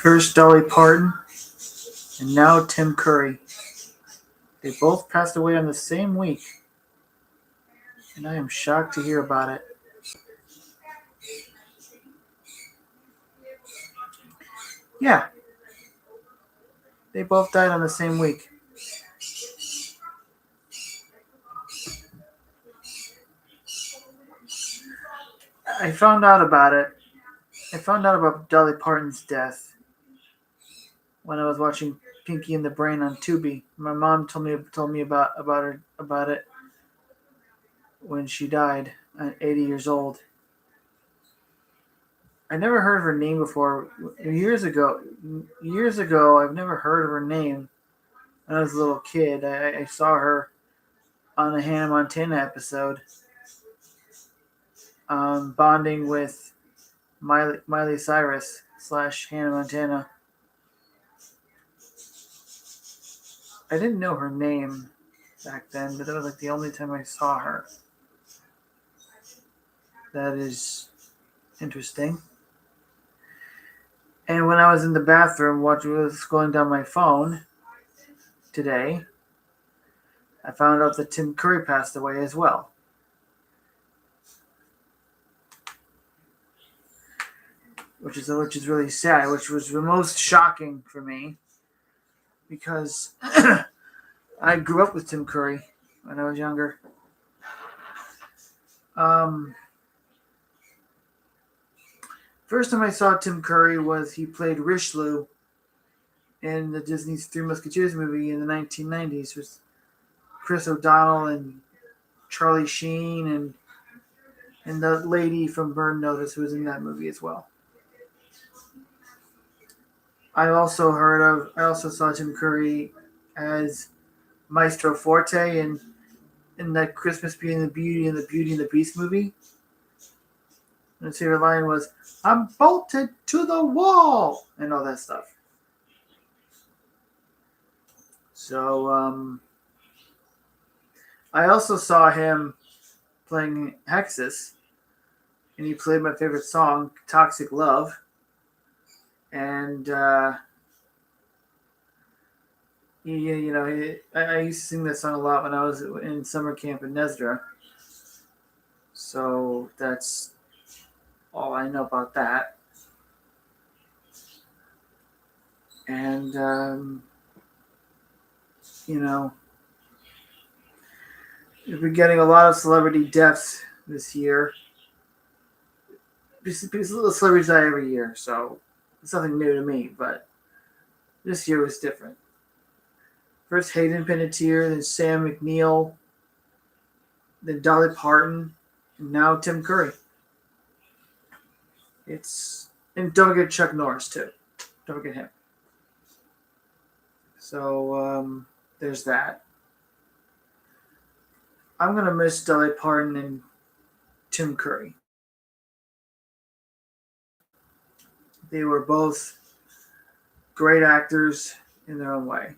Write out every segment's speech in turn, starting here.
First Dolly Parton, and now Tim Curry. They both passed away on the same week, and I am shocked to hear about it. Yeah, they both died on the same week. I found out about it. I found out about Dolly Parton's death when I was watching Pinky and the Brain on Tubi. My mom told me about it when she died at 80 years old. I never heard of her name before. Years ago, I've never heard of her name. When I was a little kid, I saw her on a Hannah Montana episode, bonding with Miley Cyrus / Hannah Montana. I didn't know her name back then, but that was like the only time I saw her. That is interesting. And when I was in the bathroom scrolling down my phone today, I found out that Tim Curry passed away as well. Which is really sad, which was the most shocking for me because I grew up with Tim Curry when I was younger. First time I saw Tim Curry was he played Richelieu in the Disney's Three Musketeers movie in the 1990s with Chris O'Donnell and Charlie Sheen and the lady from Burn Notice who was in that movie as well. I also saw Tim Curry as Maestro Forte in that Christmas Beauty and the Beast movie. And his favorite line was, "I'm bolted to the wall," and all that stuff. So, I also saw him playing Hexus, and he played my favorite song, "Toxic Love." And I used to sing that song a lot when I was in summer camp in Nesdra. So that's all I know about that. And we've been getting a lot of celebrity deaths this year. These little celebrities die every year, so it's nothing new to me, but this year was different. First Hayden Panettiere, then Sam McNeil, then Dolly Parton, and now Tim Curry. And don't forget Chuck Norris too. Don't forget him. So there's that. I'm gonna miss Dolly Parton and Tim Curry. They were both great actors in their own way.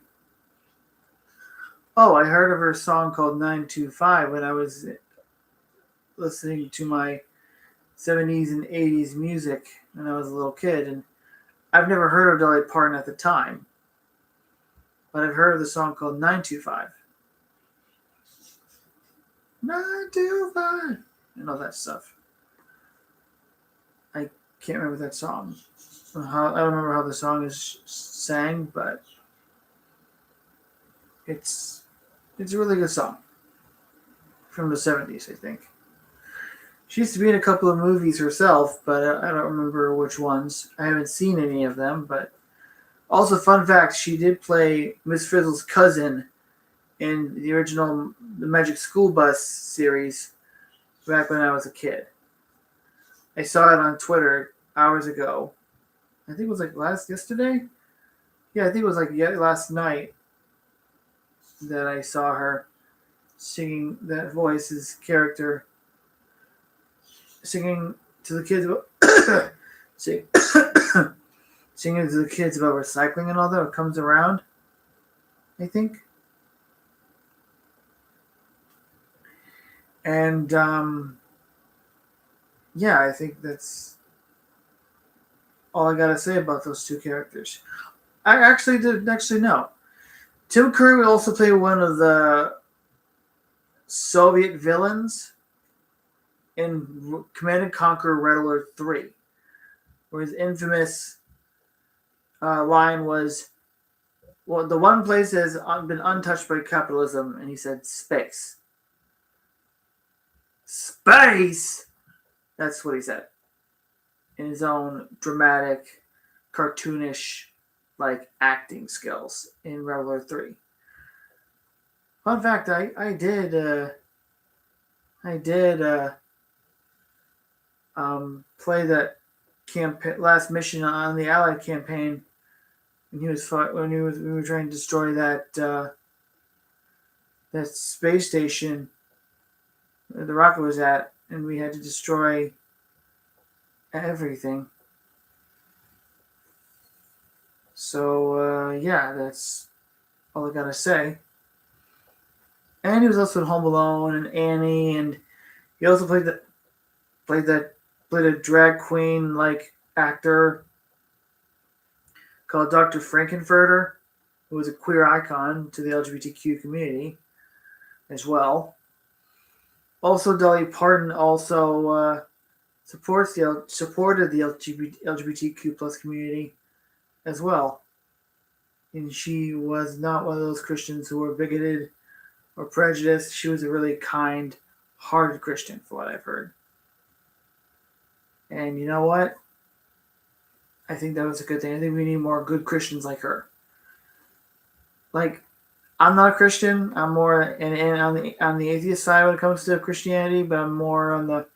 Oh, I heard of her song called 925 when I was listening to my 70s and 80s music when I was a little kid. And I've never heard of Dolly Parton at the time, but I've heard of the song called 925. 925 and all that stuff. I can't remember that song. I don't remember how the song is sang, but it's a really good song from the 70s, I think. She used to be in a couple of movies herself, but I don't remember which ones. I haven't seen any of them, but also fun fact, she did play Miss Frizzle's cousin in the original The Magic School Bus series back when I was a kid. I saw it on Twitter hours ago. I think it was like yesterday? Yeah, I think it was like last night that I saw her singing that voice's character, singing to the kids about singing to the kids about recycling and all that. It comes around, I think. And I think that's all I gotta say about those two characters. I actually didn't actually know. Tim Curry would also play one of the Soviet villains in Command and Conquer Red Alert 3, where his infamous line was, well, the one place that has been untouched by capitalism, and he said, space. Space! That's what he said. In his own dramatic, cartoonish, acting skills in Red Alert 3. Fun fact, I did play that last mission on the Allied campaign when we were trying to destroy that space station where the rocket was at, and we had to destroy everything. So yeah, that's all I gotta say. And he was also in Home Alone and Annie, and he also played a drag queen actor called Dr. Frankenfurter, who was a queer icon to the LGBTQ community as well. Also, Dolly Parton also supported the LGBTQ plus community as well, and she was not one of those Christians who were bigoted or prejudiced. She was a really kind-hearted Christian, for what I've heard. And you know what? I think that was a good thing. I think we need more good Christians like her. I'm not a Christian. I'm more on the atheist side when it comes to Christianity, but I'm more on the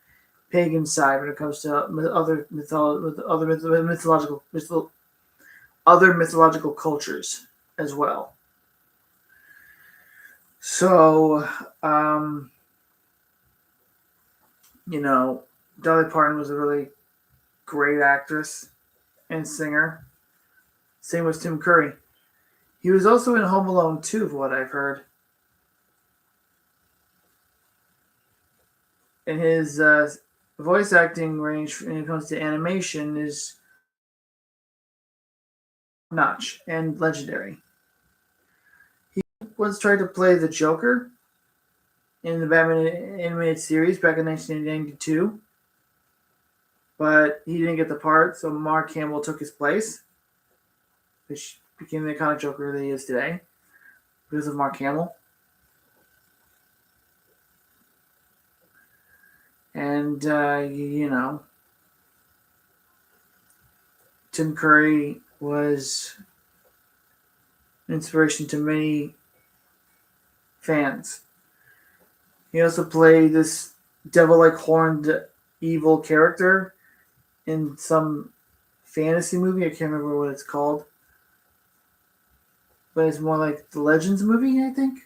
pagan side when it comes to other mythological cultures as well. So, Dolly Parton was a really great actress and singer. Same with Tim Curry. He was also in Home Alone 2, from what I've heard. And his voice acting range when it comes to animation is notch and legendary. He once tried to play the Joker in the Batman animated series back in 1992, but he didn't get the part, so Mark Hamill took his place, which became the iconic Joker that he is today because of Mark Hamill. And, Tim Curry was an inspiration to many fans. He also played this devil-like horned evil character in some fantasy movie. I can't remember what it's called. But it's more like the Legends movie, I think.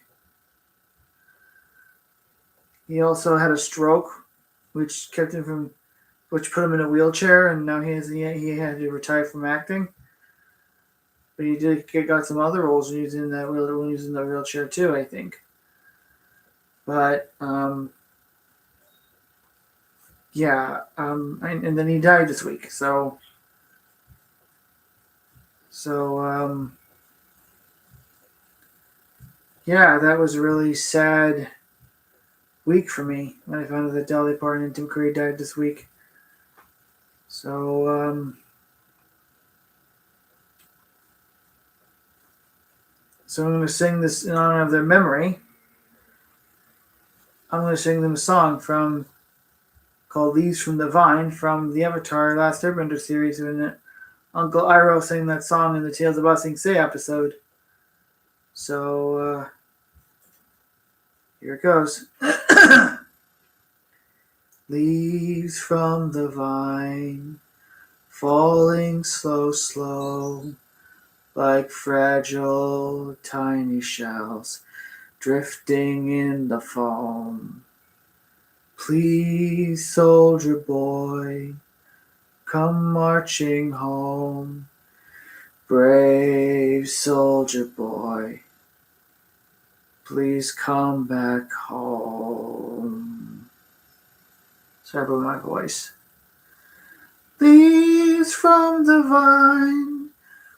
He also had a stroke, which put him in a wheelchair, and now he had to retire from acting. But he got some other roles when he was in the wheelchair too, I think. But yeah, and then he died this week. So yeah, that was a really sad week for me when I found out that Dolly Parton and Tim Curry died this week. So I'm going to sing this in honor of their memory. I'm going to sing them a song called Leaves from the Vine from the Avatar Last Airbender series, and Uncle Iroh sang that song in the Tales of Ba Sing Se episode. So here it goes. Leaves from the vine, falling slow, like fragile tiny shells, drifting in the foam. Please, soldier boy, come marching home. Brave soldier boy, please come back home. Sorry about my voice. Leaves Tears from the vine,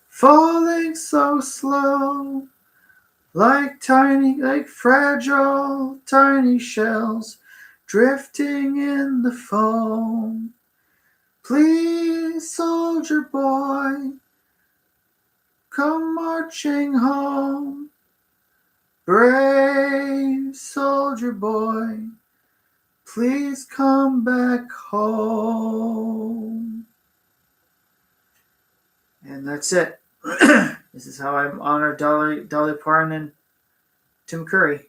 falling so slow, like fragile, tiny shells, drifting in the foam. Please, soldier boy, come marching home. Brave soldier boy, please come back home. And that's it. This is how I honor Dolly Parton and Tim Curry.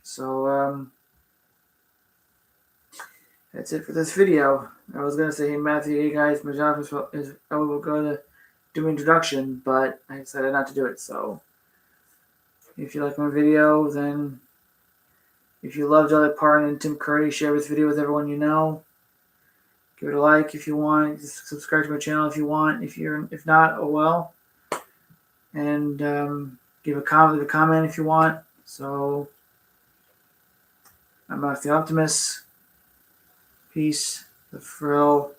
So that's it for this video. I was gonna say, hey Matthew, hey guys, my job is I will go to do an introduction, but I decided not to do it. So if you like my video, then if you love Dolly Parton and Tim Curry, share this video with everyone you know. Give it a like if you want. Just subscribe to my channel if you want. If not, oh well. And leave a comment if you want. So I'm Matt the Optimist. Peace, the frill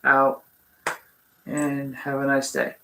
out, and have a nice day.